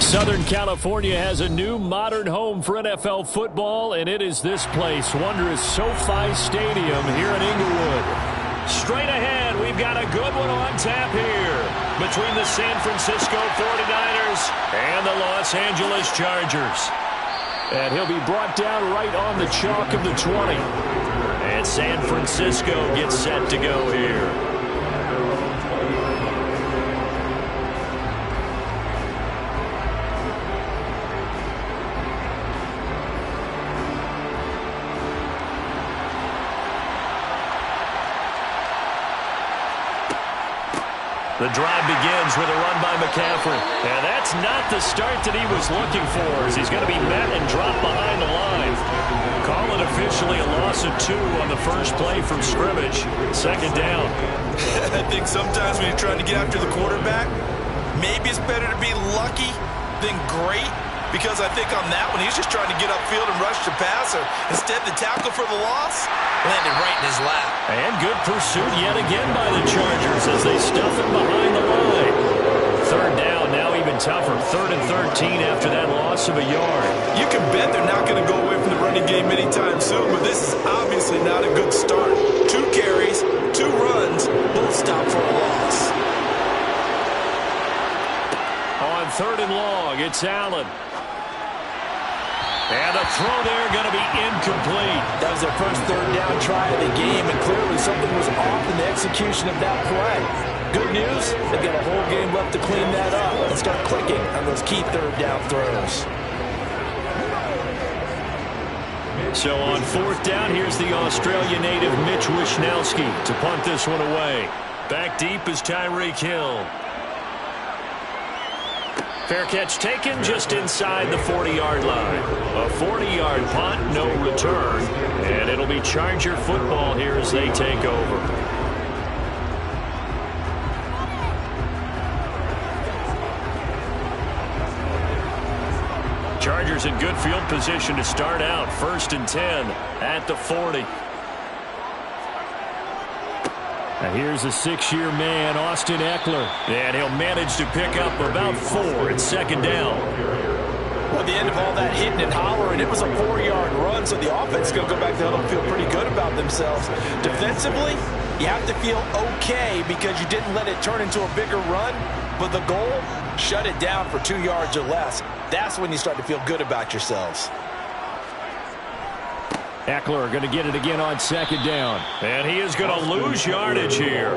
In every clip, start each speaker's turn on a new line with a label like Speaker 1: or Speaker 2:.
Speaker 1: Southern California has a new modern home for NFL football, and it is this place, wondrous SoFi Stadium here in Inglewood. Straight ahead, we've got a good one on tap here between the San Francisco 49ers and the Los Angeles Chargers. And he'll be brought down right on the chalk of the 20. And San Francisco gets set to go here. The drive begins with a run by McCaffrey. And that's not the start that he was looking for, as he's going to be met and dropped behind the line. Call it officially a loss of 2 on the first play from scrimmage. Second down.
Speaker 2: I think sometimes when you're trying to get after the quarterback, maybe it's better to be lucky than great. Because I think on that one, he's just trying to get upfield and rush the passer. Instead, the tackle for the loss landed right in his lap.
Speaker 1: And good pursuit yet again by the Chargers as they stuff him behind the line. Third down, now even tougher. 3rd and 13 after that loss of a yard.
Speaker 2: You can bet they're not going to go away from the running game anytime soon, but this is obviously not a good start. 2 carries, 2 runs, both stop for a loss.
Speaker 1: On 3rd and long, it's Allen. And the throw there going to be incomplete.
Speaker 3: That was their first 3rd down try of the game, and clearly something was off in the execution of that play. Good news, they've got a whole game left to clean that up and start clicking on those key 3rd down throws.
Speaker 1: So on 4th down, here's the Australia native Mitch Wishnowsky to punt this one away. Back deep is Tyreek Hill. Fair catch taken just inside the 40-yard line. A 40-yard punt, no return. And it'll be Charger football here as they take over. Chargers in good field position to start out. 1st and 10 at the 40. Now here's a 6-year man, Austin Eckler. And he'll manage to pick up about 4 at 2nd down.
Speaker 3: Well, at the end of all that hitting and hollering, it was a 4-yard run, so the offense is going to go back to huddle and feel pretty good about themselves. Defensively, you have to feel okay because you didn't let it turn into a bigger run. But the goal, shut it down for 2 yards or less. That's when you start to feel good about yourselves.
Speaker 1: Eckler going to get it again on 2nd down. And he is going to lose yardage here.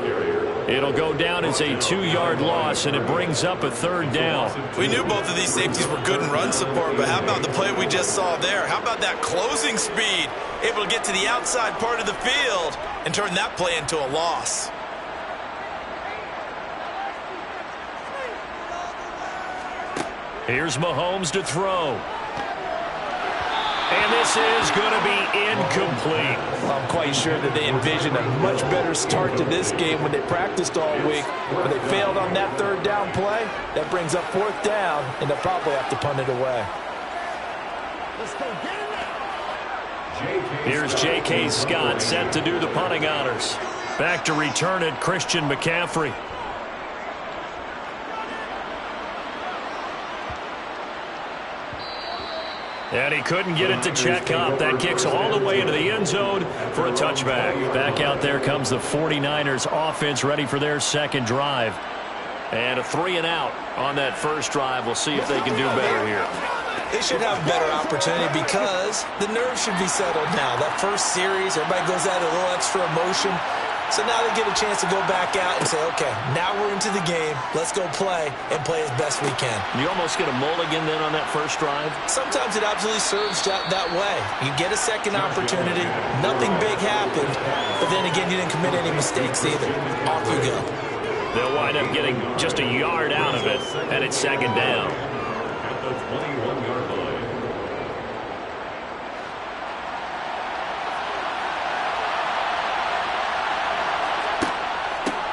Speaker 1: It'll go down as a 2-yard loss, and it brings up a 3rd down.
Speaker 2: We knew both of these safeties were good in run support, but how about the play we just saw there? How about that closing speed? Able to get to the outside part of the field and turn that play into a loss.
Speaker 1: Here's Mahomes to throw. And this is going to be incomplete.
Speaker 3: I'm quite sure that they envisioned a much better start to this game when they practiced all week. But they failed on that 3rd down play. That brings up 4th down, and they'll probably have to punt it away.
Speaker 4: Let's go get it now.
Speaker 1: Here's J.K. Scott set to do the punting honors. Back to return it, Christian McCaffrey. And he couldn't get it to check up. That kicks all the way into the end zone for a touchback. Back out there comes the 49ers offense ready for their 2nd drive. And a 3 and out on that first drive. We'll see if they can do better here.
Speaker 2: They should have a better opportunity because the nerves should be settled now. That first series, everybody goes out a little extra emotion. So now they get a chance to go back out and say, okay, now we're into the game. Let's go play and play as best we can.
Speaker 1: You almost get a mulligan then on that first drive?
Speaker 2: Sometimes it absolutely serves that way. You get a second opportunity. Nothing big happened. But then again, you didn't commit any mistakes either. Off you go.
Speaker 1: They'll wind up getting just a yard out of it, and it's 2nd down.
Speaker 4: At the 21-yard line.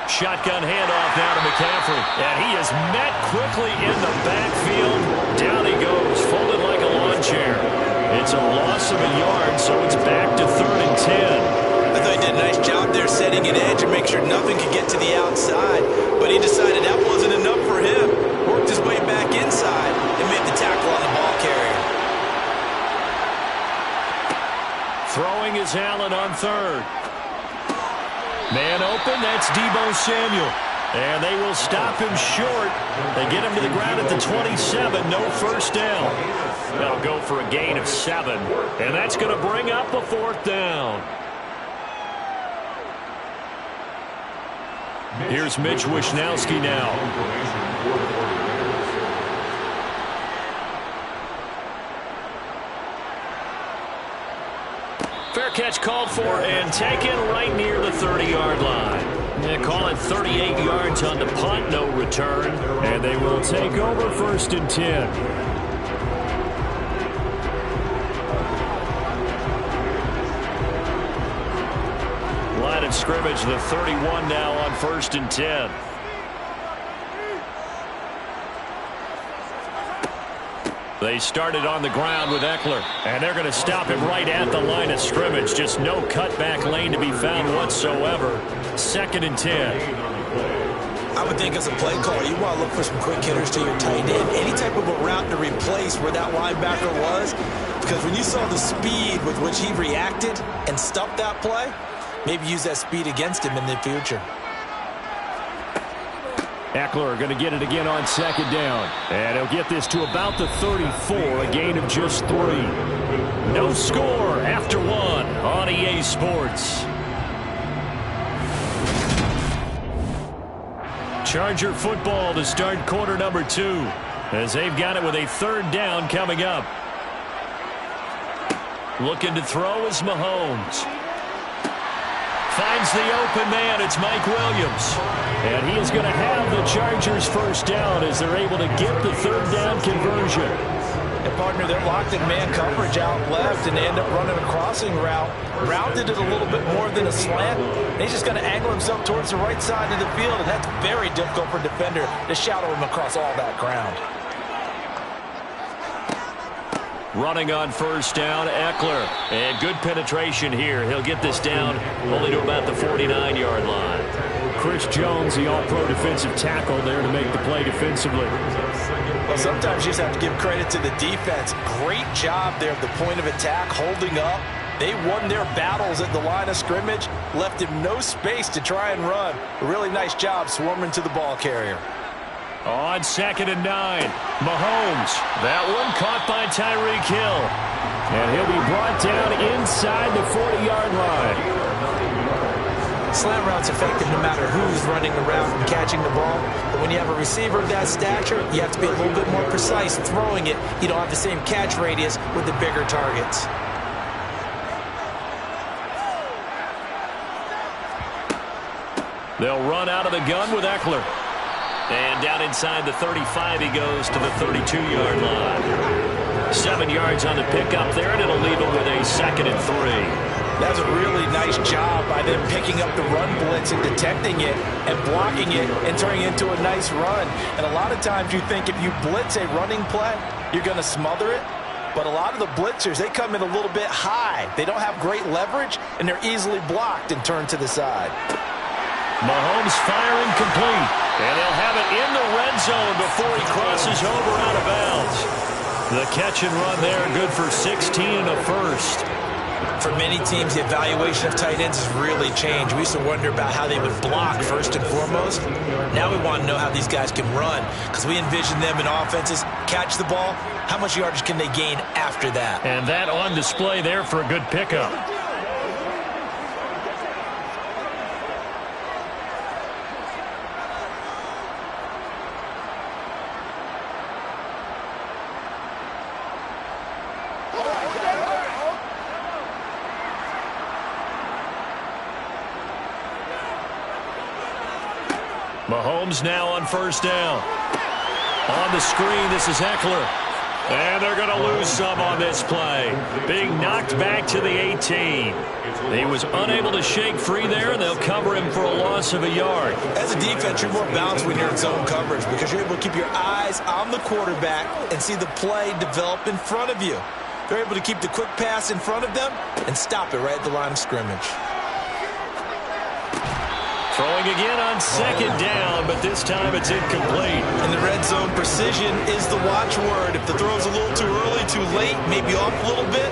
Speaker 1: Shotgun handoff now to McCaffrey. And he is met quickly in the backfield. Down he goes, folded like a lawn chair. It's a loss of a yard, so it's back to 3rd and 10.
Speaker 2: I thought he did a nice job there setting an edge and make sure nothing could get to the outside. But he decided that wasn't enough for him. Worked his way back inside and
Speaker 1: is Allen on third. Man open, that's Deebo Samuel. And they will stop him short. They get him to the ground at the 27, no first down. They'll go for a gain of 7, and that's going to bring up a 4th down. Here's Mitch Wishnowsky now. Fair catch called for and taken right near the 30-yard line. They call it 38 yards on the punt, no return. And they will take over 1st and 10. Line of scrimmage, the 31 now on 1st and 10. They started on the ground with Eckler, and they're going to stop him right at the line of scrimmage. Just no cutback lane to be found whatsoever. 2nd and 10.
Speaker 2: I would think as a play caller, you want to look for some quick hitters to your tight end. Any type of a route to replace where that linebacker was. Because when you saw the speed with which he reacted and stopped that play, maybe use that speed against him in the future.
Speaker 1: Eckler going to get it again on 2nd down. And he'll get this to about the 34, a gain of just 3. No score after 1 on EA Sports. Charger football to start quarter number 2, as they've got it with a 3rd down coming up. Looking to throw is Mahomes. Finds the open man. It's Mike Williams. And he is going to have the Chargers 1st down as they're able to get the 3rd down conversion.
Speaker 3: And partner, they're locked in man coverage out left, and they end up running a crossing route. Rounded it a little bit more than a slant. He's just going to angle himself towards the right side of the field, and that's very difficult for a defender to shadow him across all that ground.
Speaker 1: Running on 1st down, Eckler. And good penetration here. He'll get this down only to about the 49-yard line. Chris Jones, the all-pro defensive tackle, there to make the play defensively.
Speaker 3: Well, sometimes you just have to give credit to the defense. Great job there at the point of attack, holding up. They won their battles at the line of scrimmage, left him no space to try and run. A really nice job swarming to the ball carrier.
Speaker 1: On 2nd and 9, Mahomes. That one caught by Tyreek Hill. And he'll be brought down inside the 40-yard line.
Speaker 2: Slant route's effective no matter who's running the route and catching the ball. But when you have a receiver of that stature, you have to be a little bit more precise throwing it. You don't have the same catch radius with the bigger targets.
Speaker 1: They'll run out of the gun with Eckler. And down inside the 35, he goes to the 32-yard line. 7 yards on the pickup there, and it'll leave him with a 2nd and 3.
Speaker 3: That's a really nice job by them picking up the run blitz and detecting it and blocking it and turning it into a nice run. And a lot of times you think if you blitz a running play, you're going to smother it. But a lot of the blitzers, they come in a little bit high. They don't have great leverage, and they're easily blocked and turned to the side.
Speaker 1: Mahomes firing complete. And they'll have it in the red zone before he crosses over out of bounds. The catch and run there, good for 16 and a 1st.
Speaker 2: For many teams, the evaluation of tight ends has really changed. We used to wonder about how they would block first and foremost. Now we want to know how these guys can run, because we envision them in offenses, catch the ball, how much yardage can they gain after that?
Speaker 1: And that on display there for a good pickup. Mahomes now on 1st down. On the screen, this is Eckler. And they're going to lose some on this play. Being knocked back to the 18. He was unable to shake free there, and they'll cover him for a loss of a yard.
Speaker 2: As a defense, you're more balanced when you're in zone coverage because you're able to keep your eyes on the quarterback and see the play develop in front of you. They're able to keep the quick pass in front of them and stop it right at the line of scrimmage.
Speaker 1: Throwing again on 2nd down, but this time it's incomplete.
Speaker 2: In the red zone, precision is the watchword. If the throw's a little too early, too late, maybe off a little bit,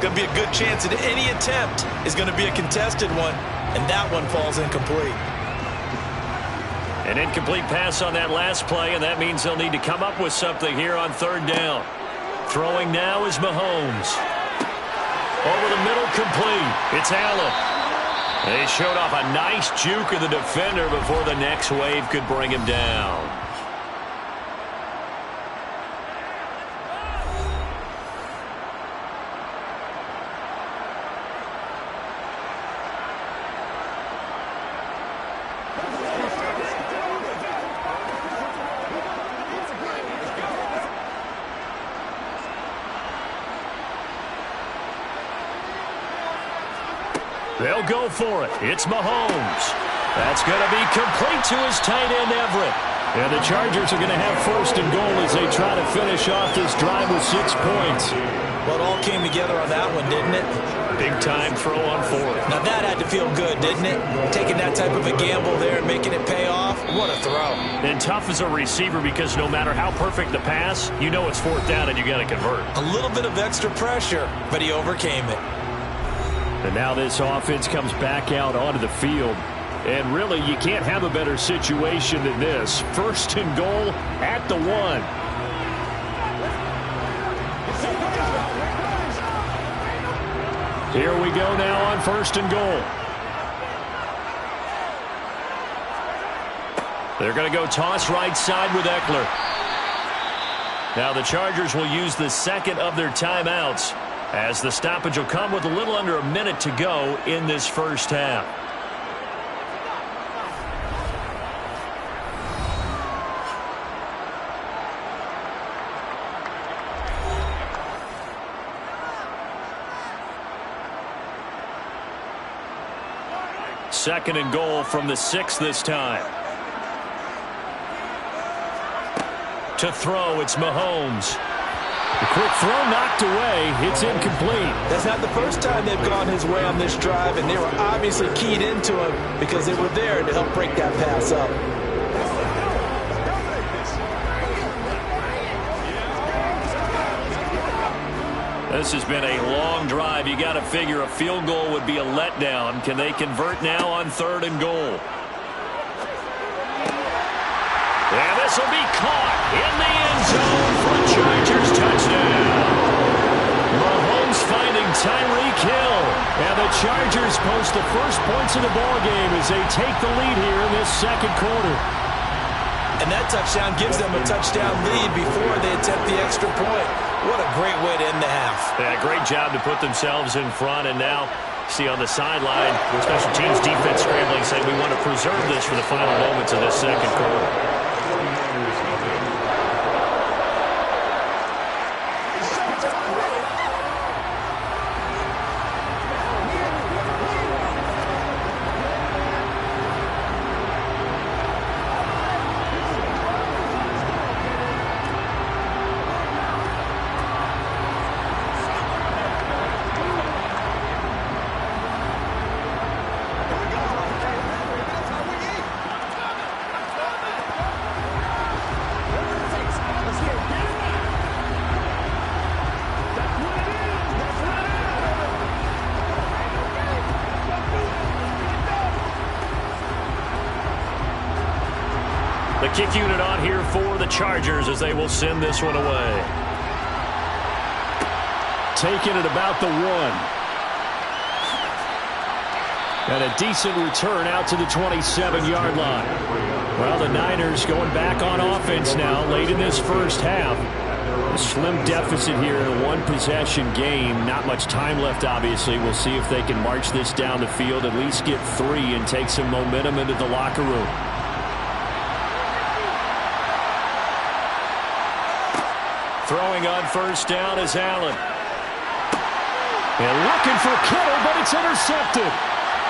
Speaker 2: Going to be a good chance that any attempt is going to be a contested one, and that one falls incomplete.
Speaker 1: An incomplete pass on that last play, and that means they'll need to come up with something here on third down. Throwing now is Mahomes. Over the middle, complete. It's Allen. They showed off a nice juke of the defender before the next wave could bring him down. They'll go for it. It's Mahomes. That's going to be complete to his tight end, Everett. And the Chargers are going to have first and goal as they try to finish off this drive with 6 points.
Speaker 2: Well, it all came together on that one, didn't it?
Speaker 1: Big-time throw on fourth.
Speaker 2: Now, that had to feel good, didn't it? Taking that type of a gamble there and making it pay off. What a throw.
Speaker 1: And tough as a receiver because no matter how perfect the pass, you know it's fourth down and you got to convert.
Speaker 2: A little bit of extra pressure, but he overcame it.
Speaker 1: And now this offense comes back out onto the field. And really, you can't have a better situation than this. First and goal at the 1. Here we go now on first and goal. They're going to go toss right side with Eckler. Now the Chargers will use the second of their timeouts, as the stoppage will come with a little under a minute to go in this first half. Second and goal from the 6 this time. To throw, it's Mahomes. The quick throw knocked away. It's incomplete.
Speaker 2: That's not the first time they've gone his way on this drive, and they were obviously keyed into him because they were there to help break that pass up.
Speaker 1: This has been a long drive. You got to figure a field goal would be a letdown. Can they convert now on third and goal? And this will be caught in the end zone for a Chargers touchdown. Mahomes finding Tyreek Hill. And the Chargers post the first points of the ballgame as they take the lead here in this second quarter.
Speaker 2: And that touchdown gives them a touchdown lead before they attempt the extra point. What a great way to end the half.
Speaker 1: Yeah, great job to put themselves in front. And now, see on the sideline, special teams defense scrambling, saying we want to preserve this for the final moments of this second quarter. The kick unit on here for the Chargers as they will send this one away. Taking it about the 1. And a decent return out to the 27-yard line. Well, the Niners going back on offense now late in this first half. A slim deficit here in a one-possession game. Not much time left, obviously. We'll see if they can march this down the field, at least get 3 and take some momentum into the locker room. Throwing on first down is Allen. And looking for Kittle, but it's intercepted.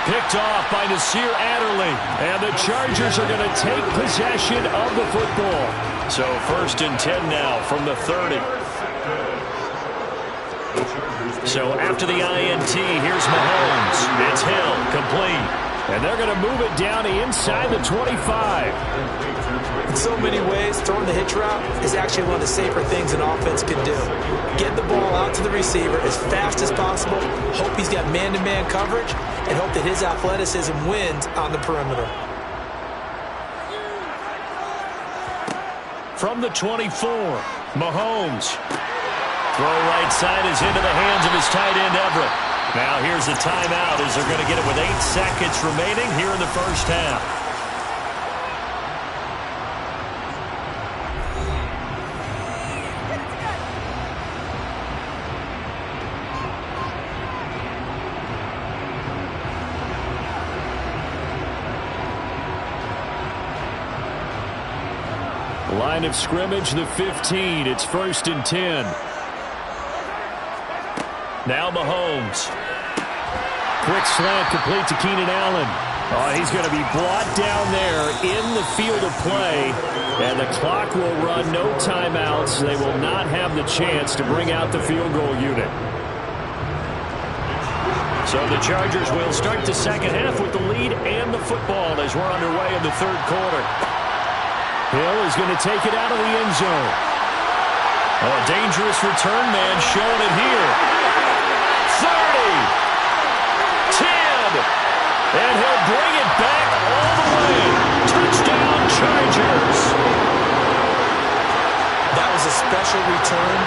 Speaker 1: Picked off by Nasir Adderley. And the Chargers are going to take possession of the football. So first and 10 now from the 30. So after the INT, here's Mahomes. It's Hill, complete. And they're going to move it down inside the 25.
Speaker 2: In so many ways, throwing the hitch route is actually one of the safer things an offense can do. Get the ball out to the receiver as fast as possible, hope he's got man-to-man coverage, and hope that his athleticism wins on the perimeter.
Speaker 1: From the 24, Mahomes. Throw right side is into the hands of his tight end, Everett. Now here's a timeout as they're going to get it with 8 seconds remaining here in the first half. Line of scrimmage, the 15. It's 1st and 10. Now Mahomes. Quick slant complete to Keenan Allen. Oh, he's going to be brought down there in the field of play. And the clock will run, no timeouts. They will not have the chance to bring out the field goal unit. So the Chargers will start the second half with the lead and the football as we're underway in the third quarter. Hill is going to take it out of the end zone. Oh, a dangerous return man showing it here. 30. 10. And he'll bring it back all the way. Touchdown, Chargers.
Speaker 2: That was a special return,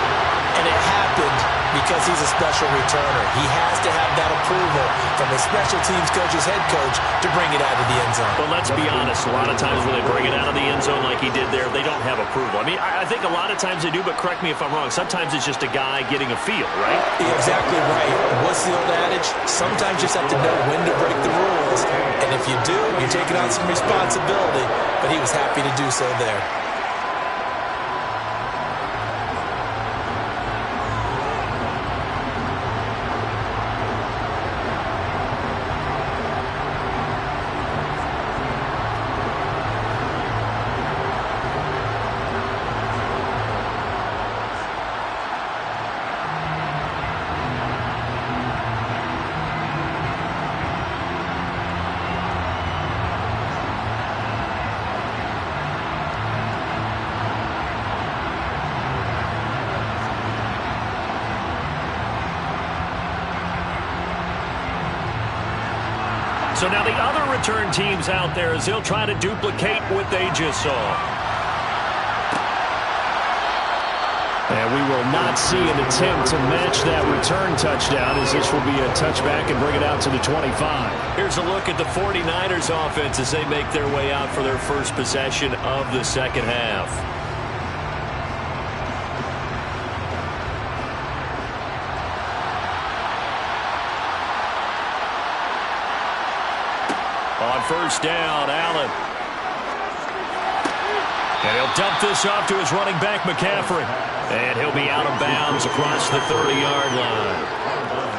Speaker 2: and it happened because he's a special returner. He has to have that approval from his special teams coach's head coach to bring it out of the end zone.
Speaker 5: But let's be honest, a lot of times when they bring it out of the end zone like he did there, they don't have approval. I mean, I think a lot of times they do, but correct me if I'm wrong. Sometimes it's just a guy getting a feel, right?
Speaker 2: Yeah, exactly right. What's the old adage? Sometimes you just have to know when to break the rules. And if you do, you're taking on some responsibility. But he was happy to do so there.
Speaker 1: So now the other return teams out there as they'll try to duplicate what they just saw. And we will not see an attempt to match that return touchdown as this will be a touchback and bring it out to the 25.
Speaker 5: Here's a look at the 49ers offense as they make their way out for their first possession of the second half.
Speaker 1: On first down, Allen. And he'll dump this off to his running back, McCaffrey. And he'll be out of bounds across the 30-yard line.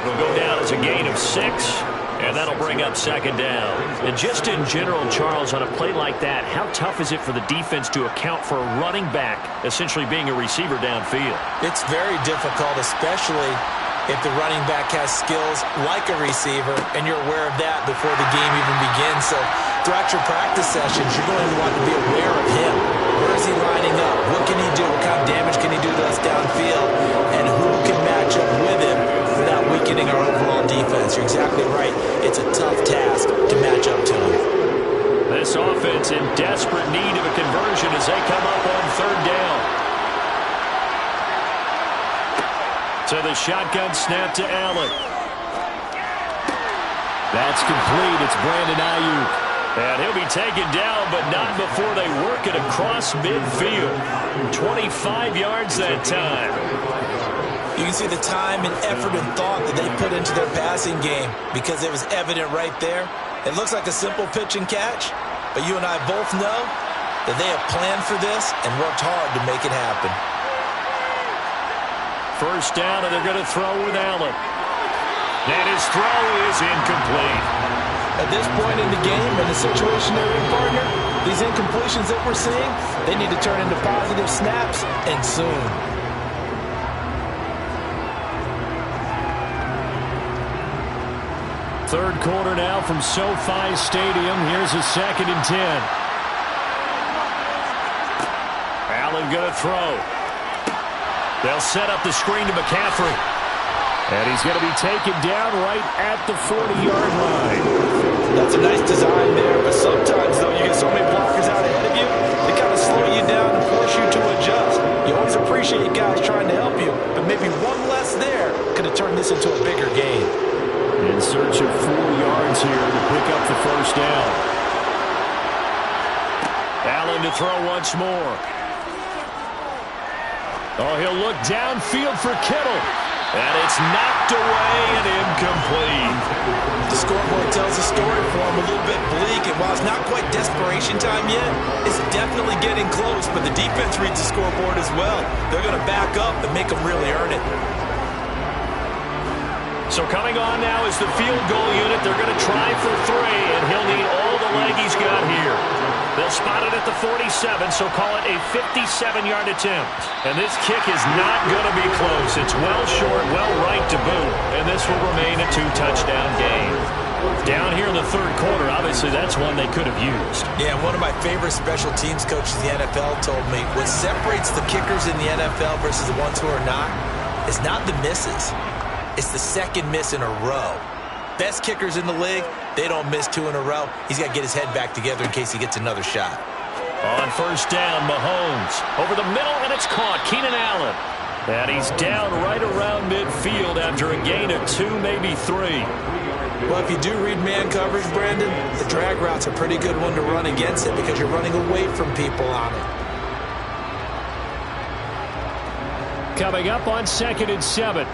Speaker 1: It'll go down as a gain of 6, and that'll bring up second down.
Speaker 5: And just in general, Charles, on a play like that, how tough is it for the defense to account for a running back essentially being a receiver downfield?
Speaker 2: It's very difficult, especially if the running back has skills like a receiver, and you're aware of that before the game even begins. So throughout your practice sessions, you're going to want to be aware of him. Where is he lining up? What can he do? What kind of damage can he do to us downfield? And who can match up with him without weakening our overall defense? You're exactly right. It's a tough task to match up to him.
Speaker 1: This offense in desperate need of a conversion as they come up on third down. To the shotgun snap to Allen. That's complete. It's Brandon Ayuk. And he'll be taken down, but not before they work it across midfield. 25 yards that time.
Speaker 2: You can see the time and effort and thought that they put into their passing game because it was evident right there. It looks like a simple pitch and catch, but you and I both know that they have planned for this and worked hard to make it happen.
Speaker 1: First down, and they're going to throw with Allen. And his throw is incomplete.
Speaker 2: At this point in the game, in the situation they're in, partner, these incompletions that we're seeing, they need to turn into positive snaps, and soon.
Speaker 1: Third quarter now from SoFi Stadium. Here's a 2nd and 10. Allen going to throw. They'll set up the screen to McCaffrey. And he's going to be taken down right at the 40-yard line.
Speaker 3: That's a nice design there, but sometimes, though, you get so many blockers out ahead of you, they kind of slow you down and force you to adjust. You always appreciate guys trying to help you, but maybe one less there could have turned this into a bigger game.
Speaker 1: In search of 4 yards here to pick up the first down. Allen to throw once more. Oh, he'll look downfield for Kittle. And it's knocked away and incomplete.
Speaker 2: The scoreboard tells a story for him, a little bit bleak, and while it's not quite desperation time yet, it's definitely getting close, but the defense reads the scoreboard as well. They're going to back up and make them really earn it.
Speaker 1: So coming on now is the field goal unit. They're going to try for 3, and he'll need all the leg he's got here. They'll spot it at the 47, so call it a 57-yard attempt. And this kick is not going to be close. It's well short, well right to boot, and this will remain a 2-touchdown game. Down here in the third quarter, obviously that's one they could have used.
Speaker 2: Yeah, one of my favorite special teams coaches in the NFL told me what separates the kickers in the NFL versus the ones who are not is not the misses. It's the second miss in a row. Best kickers in the league, they don't miss 2 in a row. He's got to get his head back together in case he gets another shot.
Speaker 1: On first down, Mahomes over the middle, and it's caught. Keenan Allen. And he's down right around midfield after a gain of 2, maybe 3.
Speaker 2: Well, if you do read man coverage, Brandon, the drag route's a pretty good one to run against it because you're running away from people on it.
Speaker 1: Coming up on 2nd and 7.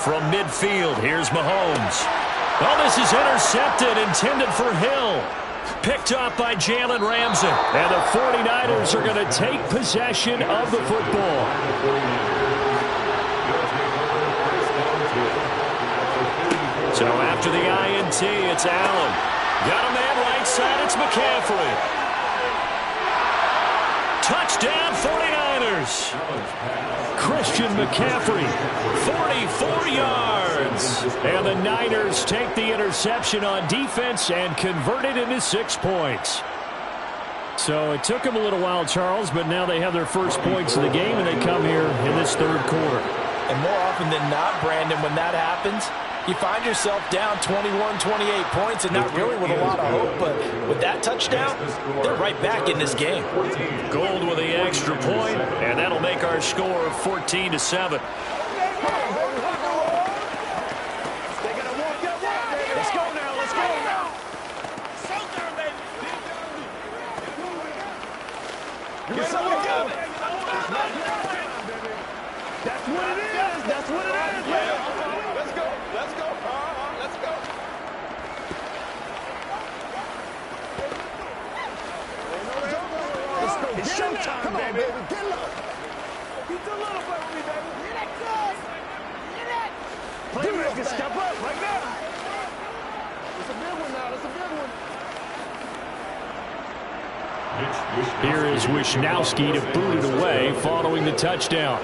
Speaker 1: From midfield, here's Mahomes. Oh, this is intercepted, intended for Hill. Picked up by Jalen Ramsey. And the 49ers are going to take possession of the football. So after the INT, it's Allen. Got a man right side, it's McCaffrey. Touchdown, 49ers. Christian McCaffrey, 44 yards. And the Niners take the interception on defense and convert it into 6 points. So it took them a little while, Charles, but now they have their first points of the game, and they come here in this third quarter.
Speaker 3: And more often than not, Brandon, when that happens, you find yourself down 21, 28 points, and not really with a lot of hope, but with that touchdown, they're right back in this game.
Speaker 1: Gold with the extra point, and that'll make our score 14-7.
Speaker 4: That's what it is. That's what it is. Let's go. Let's go. Let's go. It's showtime, baby. Get low. He's a little bit with me, baby. Get it, cuz. Get it. Playmaker, step up right now. It's a big one now. It's a big one.
Speaker 1: Here is Wisnowski to boot it away following the touchdown.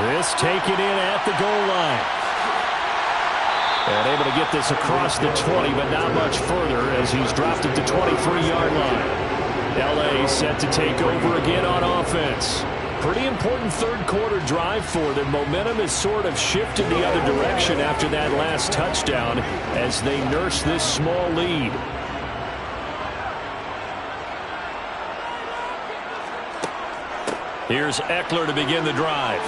Speaker 1: This taken in at the goal line. And able to get this across the 20, but not much further as he's dropped it to 23-yard line. L.A. set to take over again on offense. Pretty important third quarter drive for them. Momentum has sort of shifted the other direction after that last touchdown as they nurse this small lead. Here's Eckler to begin the drive.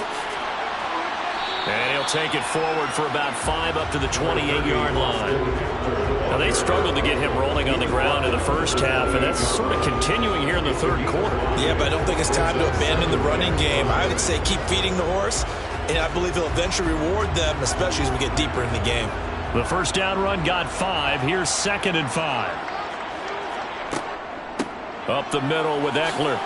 Speaker 1: And he'll take it forward for about 5 up to the 28-yard line. Now, they struggled to get him rolling on the ground in the first half, and that's sort of continuing here in the third quarter.
Speaker 2: Yeah, but I don't think it's time to abandon the running game. I would say keep feeding the horse, and I believe he'll eventually reward them, especially as we get deeper in the game.
Speaker 1: The first down run got 5. Here's 2nd and 5. Up the middle with Eckler.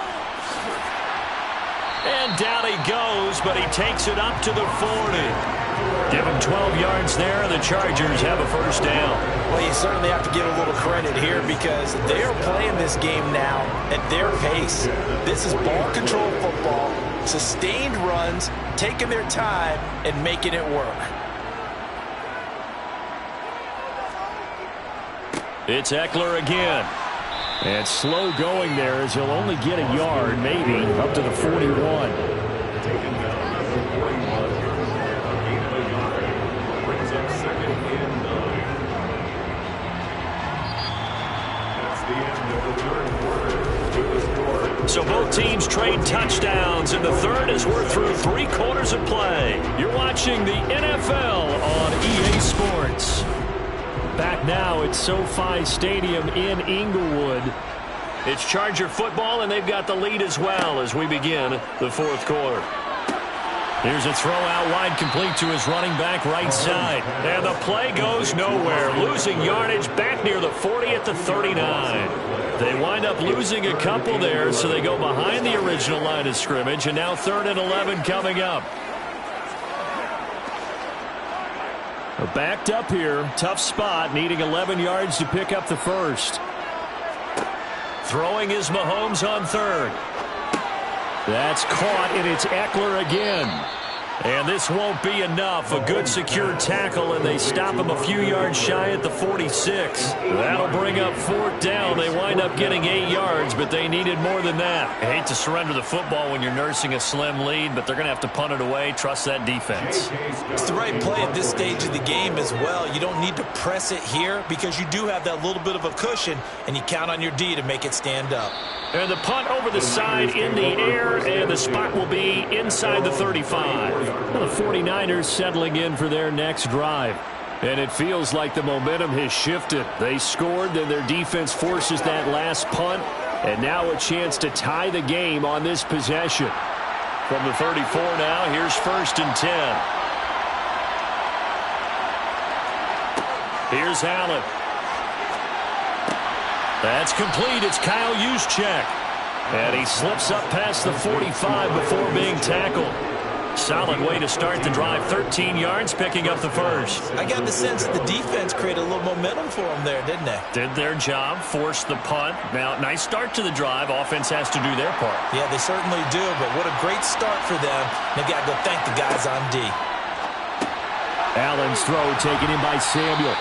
Speaker 1: And down he goes, but he takes it up to the 40. Give him 12 yards there, and the Chargers have a first down.
Speaker 3: Well, you certainly have to give a little credit here because they are playing this game now at their pace. This is ball control football. Sustained runs, taking their time, and making it work.
Speaker 1: It's Eckler again. And slow going there as he'll only get a yard, maybe, up to the 41. So both teams trade touchdowns in the third as we're through 3 quarters of play. You're watching the NFL on EA Sports. Back now at SoFi Stadium in Inglewood. It's Charger football, and they've got the lead as well as we begin the fourth quarter. Here's a throw out wide, complete to his running back right side. And the play goes nowhere. Losing yardage back near the 40 at the 39. They wind up losing a couple there, so they go behind the original line of scrimmage, and now 3rd and 11 coming up. Backed up here, tough spot, needing 11 yards to pick up the first. Throwing is Mahomes on 3rd. That's caught, and it's Eckler again. And this won't be enough. A good secure tackle, and they stop him a few yards shy at the 46. That'll bring up 4th down. They wind up getting 8 yards, but they needed more than that. I hate to surrender the football when you're nursing a slim lead, but they're going to have to punt it away. Trust that defense.
Speaker 2: It's the right play at this stage of the game as well. You don't need to press it here because you do have that little bit of a cushion, and you count on your D to make it stand up.
Speaker 1: And the punt over the side in the air, and the spot will be inside the 35. The 49ers settling in for their next drive. And it feels like the momentum has shifted. They scored, then their defense forces that last punt, and now a chance to tie the game on this possession. From the 34 now, here's 1st and 10. Here's Allen. That's complete. It's Kyle Juszczyk. And he slips up past the 45 before being tackled. Solid way to start the drive. 13 yards, picking up the first.
Speaker 2: I got the sense that the defense created a little momentum for them there, didn't they?
Speaker 1: Did their job, forced the punt. Now, nice start to the drive. Offense has to do their part.
Speaker 2: Yeah, they certainly do, but what a great start for them. They've got to go thank the guys on D.
Speaker 1: Allen's throw taken in by Samuel.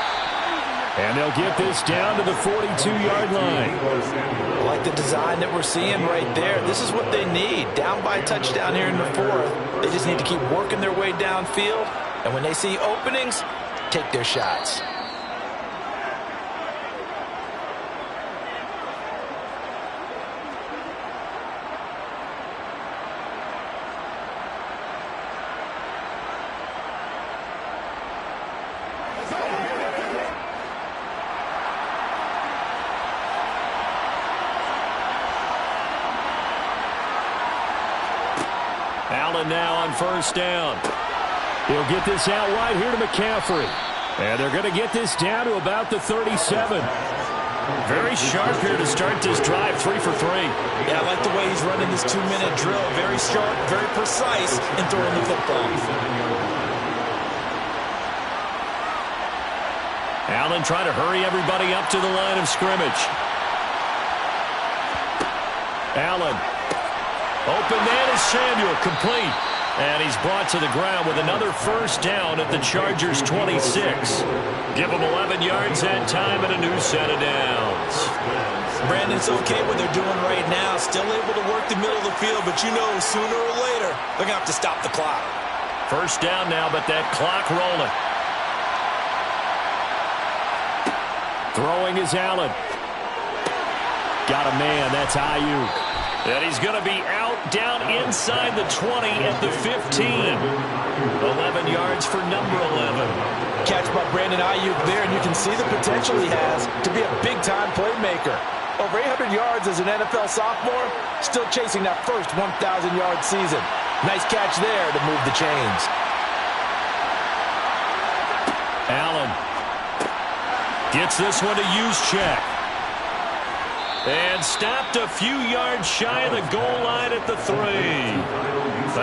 Speaker 1: And they'll get this down to the 42-yard line.
Speaker 2: I like the design that we're seeing right there. This is what they need. Down by a touchdown here in the 4th. They just need to keep working their way downfield. And when they see openings, take their shots.
Speaker 1: Allen now on 1st down. He'll get this out wide here to McCaffrey. And they're going to get this down to about the 37. Very sharp here to start this drive, 3 for 3.
Speaker 2: Yeah, I like the way he's running this 2-minute drill. Very sharp, very precise in throwing the football.
Speaker 1: Allen trying to hurry everybody up to the line of scrimmage. Allen. Open man is Samuel, complete. And he's brought to the ground with another 1st down at the Chargers' 26. Give them 11 yards that time and a new set of downs.
Speaker 2: Brandon, it's okay what they're doing right now. Still able to work the middle of the field, but you know sooner or later they're going to have to stop the clock.
Speaker 1: 1st down now, but that clock rolling. Throwing is Allen. Got a man, that's Ayuk. And he's going to be out down inside the 20 at the 15. 11 yards for number 11.
Speaker 3: Catch by Brandon Ayuk there, and you can see the potential he has to be a big-time playmaker. Over 800 yards as an NFL sophomore, still chasing that first 1,000-yard season. Nice catch there to move the chains.
Speaker 1: Allen gets this one to Juszczyk. And stopped a few yards shy of the goal line at the 3.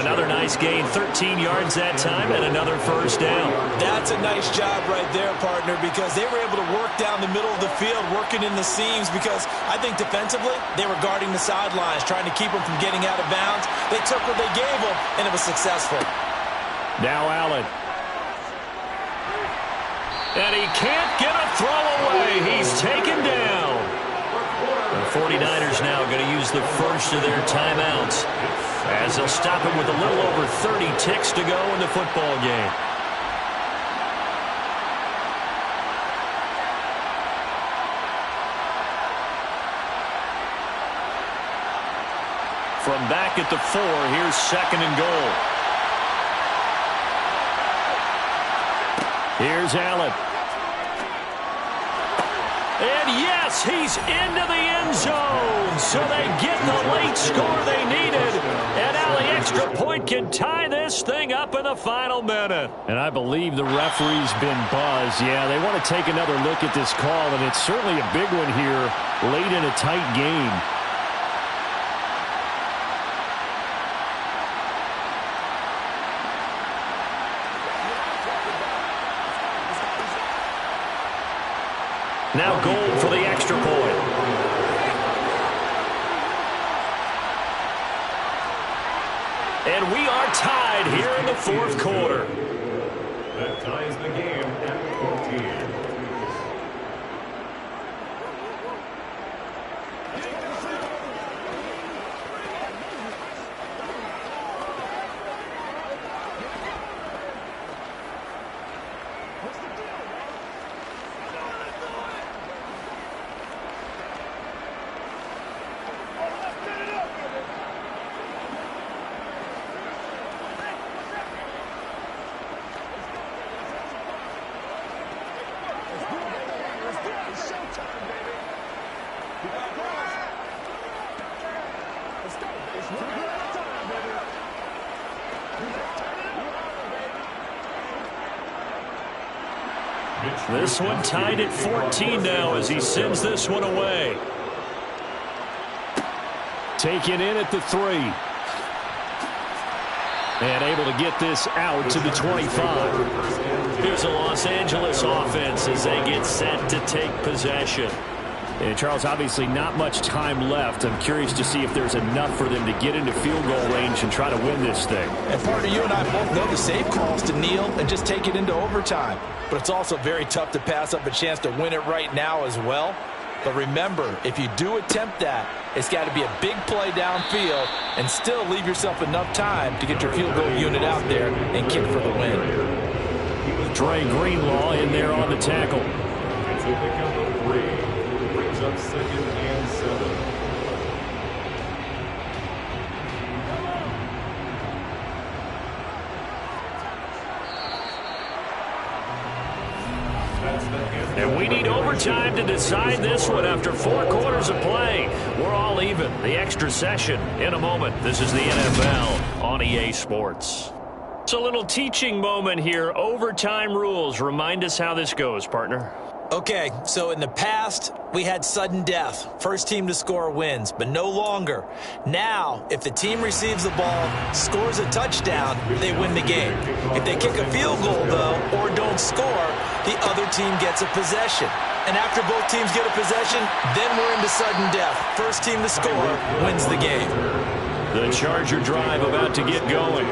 Speaker 1: Another nice gain, 13 yards that time, and another first down.
Speaker 2: That's a nice job right there, partner, because they were able to work down the middle of the field, working in the seams, because I think defensively they were guarding the sidelines, trying to keep them from getting out of bounds. They took what they gave them, and it was successful.
Speaker 1: Now Allen. And he can't get a throw away. He's taken down. The 49ers now going to use the first of their timeouts as they'll stop him with a little over 30 ticks to go in the football game. From back at the 4, here's 2nd and goal. Here's Allen. And yes, he's into the end zone. So they get the late score they needed. And now the extra point can tie this thing up in the final minute. And I believe the referee's been buzzed. Yeah, they want to take another look at this call, and it's certainly a big one here late in a tight game. Now goal for the extra point. And we are tied here in the 4th quarter.
Speaker 6: That ties the game at 14.
Speaker 1: This one tied at 14 now as he sends this one away. Taken in at the 3. And able to get this out to the 25. Here's a Los Angeles offense as they get set to take possession. And Charles, obviously not much time left. I'm curious to see if there's enough for them to get into field goal range and try to win this thing.
Speaker 3: And partner, you and I both know the safe calls to kneel and just take it into overtime. But it's also very tough to pass up a chance to win it right now as well. But remember, if you do attempt that, it's got to be a big play downfield and still leave yourself enough time to get your field goal unit out there and kick for the win.
Speaker 1: Dre Greenlaw in there on the tackle.
Speaker 6: It's a pickup of 3. Brings up 2nd and 7.
Speaker 1: And we need overtime to decide this one after 4 quarters of play. We're all even. The extra session in a moment. This is the NFL on EA Sports. It's a little teaching moment here. Overtime rules. Remind us how this goes, partner.
Speaker 2: Okay, so in the past, we had sudden death. First team to score wins, but no longer. Now, if the team receives the ball, scores a touchdown, they win the game. If they kick a field goal, though, or don't score, the other team gets a possession. And after both teams get a possession, then we're into sudden death. First team to score wins the game.
Speaker 1: The Charger drive about to get going.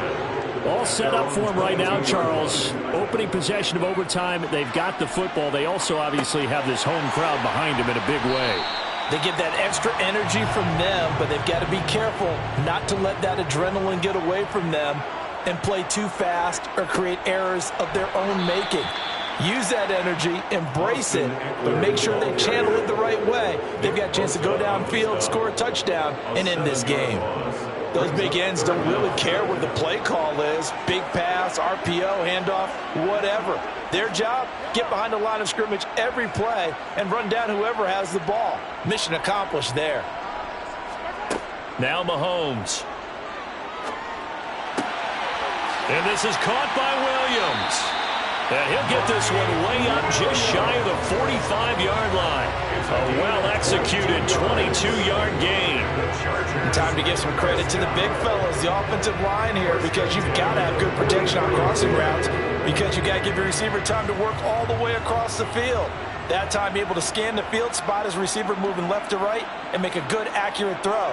Speaker 1: All set up for him right now, Charles. Opening possession of overtime. They've got the football. They also obviously have this home crowd behind them in a big way.
Speaker 3: They get that extra energy from them, but they've got to be careful not to let that adrenaline get away from them and play too fast or create errors of their own making. Use that energy, embrace it, but make sure they channel it the right way. They've got a chance to go downfield, score a touchdown, and end this game. Those big ends don't really care what the play call is. Big pass, RPO, handoff, whatever. Their job, get behind the line of scrimmage every play and run down whoever has the ball. Mission accomplished there.
Speaker 1: Now Mahomes. And this is caught by Williams. And he'll get this one way up just shy of the 45-yard line. A well-executed 22-yard gain.
Speaker 3: Time to give some credit to the big fellas, the offensive line here, because you've got to have good protection on crossing routes, because you've got to give your receiver time to work all the way across the field. That time, able to scan the field, spot his receiver moving left to right, and make a good, accurate throw.